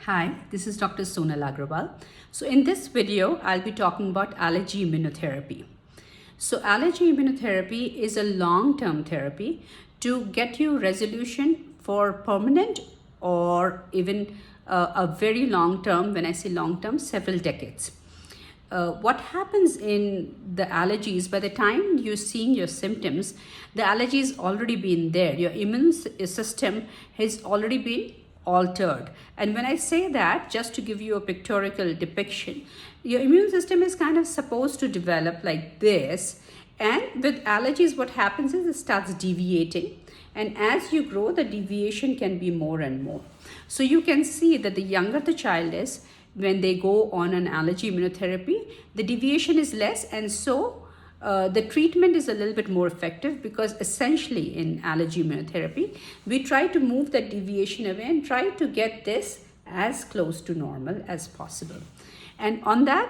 Hi, this is Dr. Sonal Agrawal. So in this video, I'll be talking about allergy immunotherapy. So allergy immunotherapy is a long-term therapy to get you resolution for permanent or even a very long-term, when I say long-term, several decades. What happens in the allergies, by the time you're seeing your symptoms, the allergy has already been there. Your immune system has already been altered. And when I say that, just to give you a pictorial depiction, your immune system is kind of supposed to develop like this. And with allergies, what happens is it starts deviating. And as you grow, the deviation can be more and more. So you can see that the younger the child is, when they go on an allergy immunotherapy, the deviation is less, and so the treatment is a little bit more effective, because essentially in allergy immunotherapy, we try to move that deviation away and try to get this as close to normal as possible. And on that,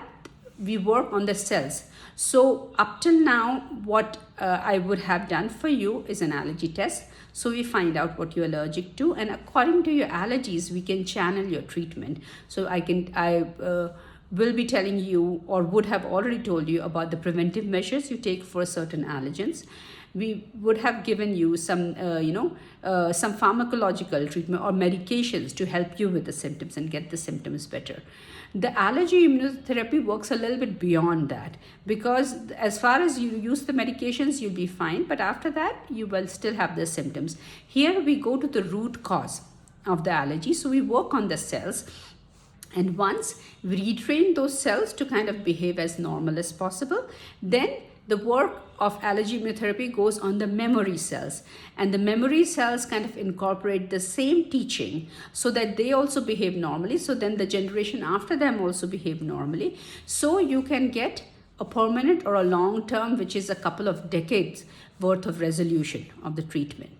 we work on the cells. So up till now, what I would have done for you is an allergy test. So we find out what you're allergic to, and according to your allergies, we can channel your treatment. So I will be telling you, or would have already told you, about the preventive measures you take for certain allergens. We would have given you some, some pharmacological treatment or medications to help you with the symptoms and get the symptoms better. The allergy immunotherapy works a little bit beyond that, because as far as you use the medications, you'll be fine. But after that, you will still have the symptoms. Here we go to the root cause of the allergy. So we work on the cells. And once we retrain those cells to kind of behave as normal as possible, then the work of allergy immunotherapy goes on the memory cells. And the memory cells kind of incorporate the same teaching so that they also behave normally. So then the generation after them also behave normally. So you can get a permanent or a long term, which is a couple of decades worth of resolution of the treatment.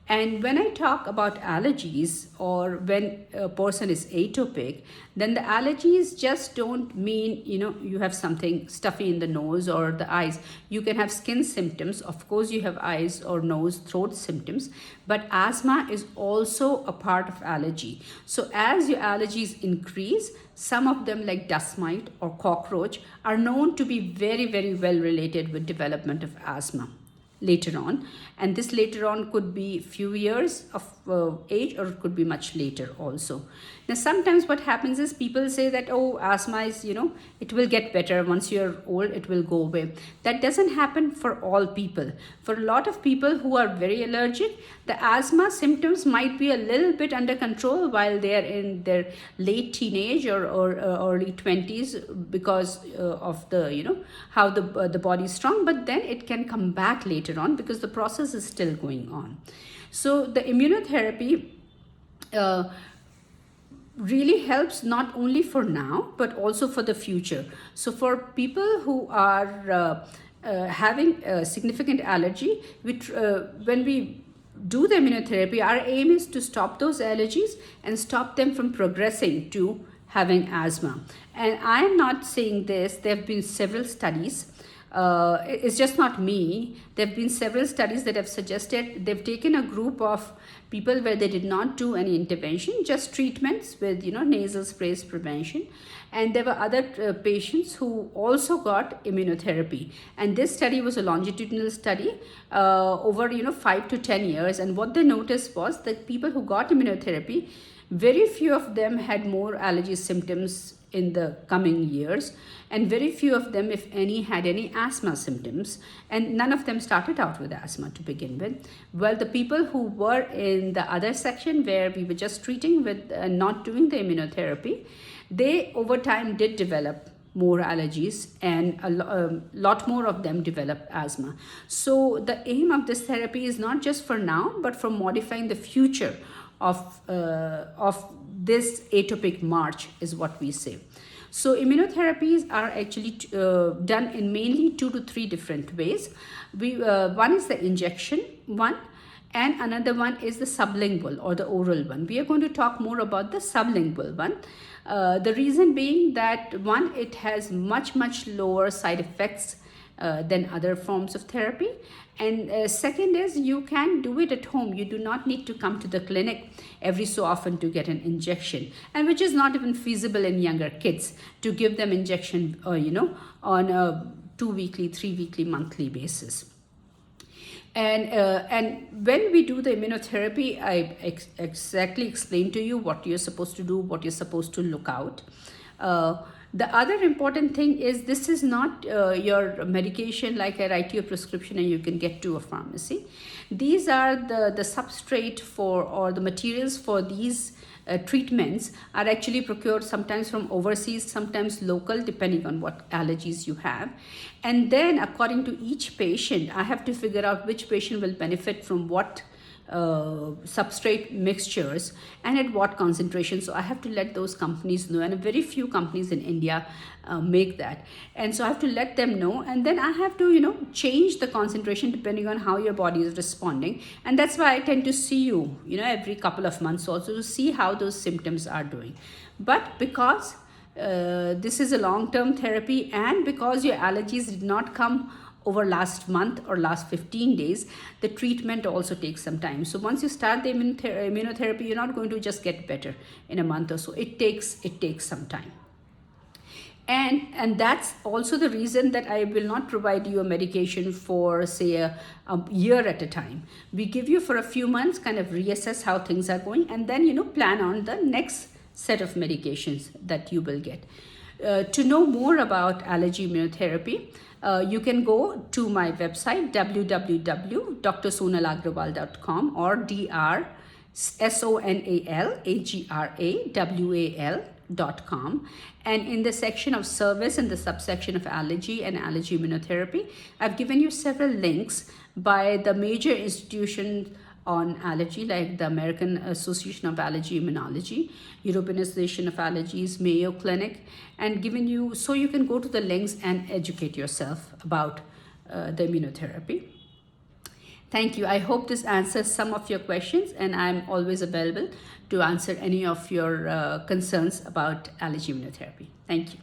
And when I talk about allergies, or when a person is atopic, then the allergies just don't mean, you have something stuffy in the nose or the eyes. You can have skin symptoms. Of course, you have eyes or nose, throat symptoms. But asthma is also a part of allergy. So as your allergies increase, some of them, like dust mite or cockroach, are known to be very, very well related with development of asthma later on. And this later on could be few years of age, or it could be much later also. Now sometimes what happens is people say that, oh, asthma is, it will get better once you're old, it will go away. That doesn't happen for all people. For a lot of people who are very allergic, the asthma symptoms might be a little bit under control while they're in their late teenage or early 20s, because of the, how the body is strong. But then it can come back later on, because the process is still going on. So the immunotherapy really helps not only for now, but also for the future. So for people who are having a significant allergy, when we do the immunotherapy, our aim is to stop those allergies and stop them from progressing to having asthma. And I am not saying this. There have been several studies. It's just not me. There have been several studies that have suggested, they've taken a group of people where they did not do any intervention, just treatments with nasal sprays prevention, and there were other patients who also got immunotherapy. And this study was a longitudinal study over 5 to 10 years. And what they noticed was that people who got immunotherapy, very few of them had more allergy symptoms in the coming years, and very few of them, if any, had any asthma symptoms, and none of them started out with asthma to begin with. Well, the people who were in the other section, where we were just treating with not doing the immunotherapy, they over time did develop more allergies, and a lot more of them developed asthma. So the aim of this therapy is not just for now, but for modifying the future of this atopic march, is what we say. So immunotherapies are actually done in mainly 2 to 3 different ways. One is the injection one, and another one is the sublingual or the oral one. We are going to talk more about the sublingual one. The reason being that, one, it has much lower side effects than other forms of therapy. And second is you can do it at home. You do not need to come to the clinic every so often to get an injection, and which is not even feasible in younger kids to give them injection, on a 2-weekly, 3-weekly, monthly basis. And when we do the immunotherapy, I exactly explain to you what you're supposed to do, what you're supposed to look out. The other important thing is this is not your medication like I write you a prescription and you can get to a pharmacy. These are the substrate for, or the materials for these treatments are actually procured sometimes from overseas, sometimes local, depending on what allergies you have. And then according to each patient, I have to figure out which patient will benefit from what substrate mixtures and at what concentration. So I have to let those companies know, and very few companies in India make that. And so I have to let them know, and then I have to change the concentration depending on how your body is responding. And that's why I tend to see you every couple of months also to see how those symptoms are doing. But because this is a long-term therapy, and because your allergies did not come over last month or last 15 days, the treatment also takes some time. So once you start the immunotherapy, you're not going to just get better in a month or so. It takes some time. And that's also the reason that I will not provide you a medication for, say, a year at a time. We give you for a few months, kind of reassess how things are going, and then plan on the next set of medications that you will get. To know more about allergy immunotherapy, you can go to my website www.drsonalagrawal.com or DRSONALAGRAWAL.com, and in the section of service, in the subsection of allergy and allergy immunotherapy, I've given you several links by the major institutions on allergy, like the American Association of Allergy Immunology, European Association of Allergies, Mayo Clinic, and given you, so you can go to the links and educate yourself about the immunotherapy. Thank you. I hope this answers some of your questions, and I'm always available to answer any of your concerns about allergy immunotherapy. Thank you.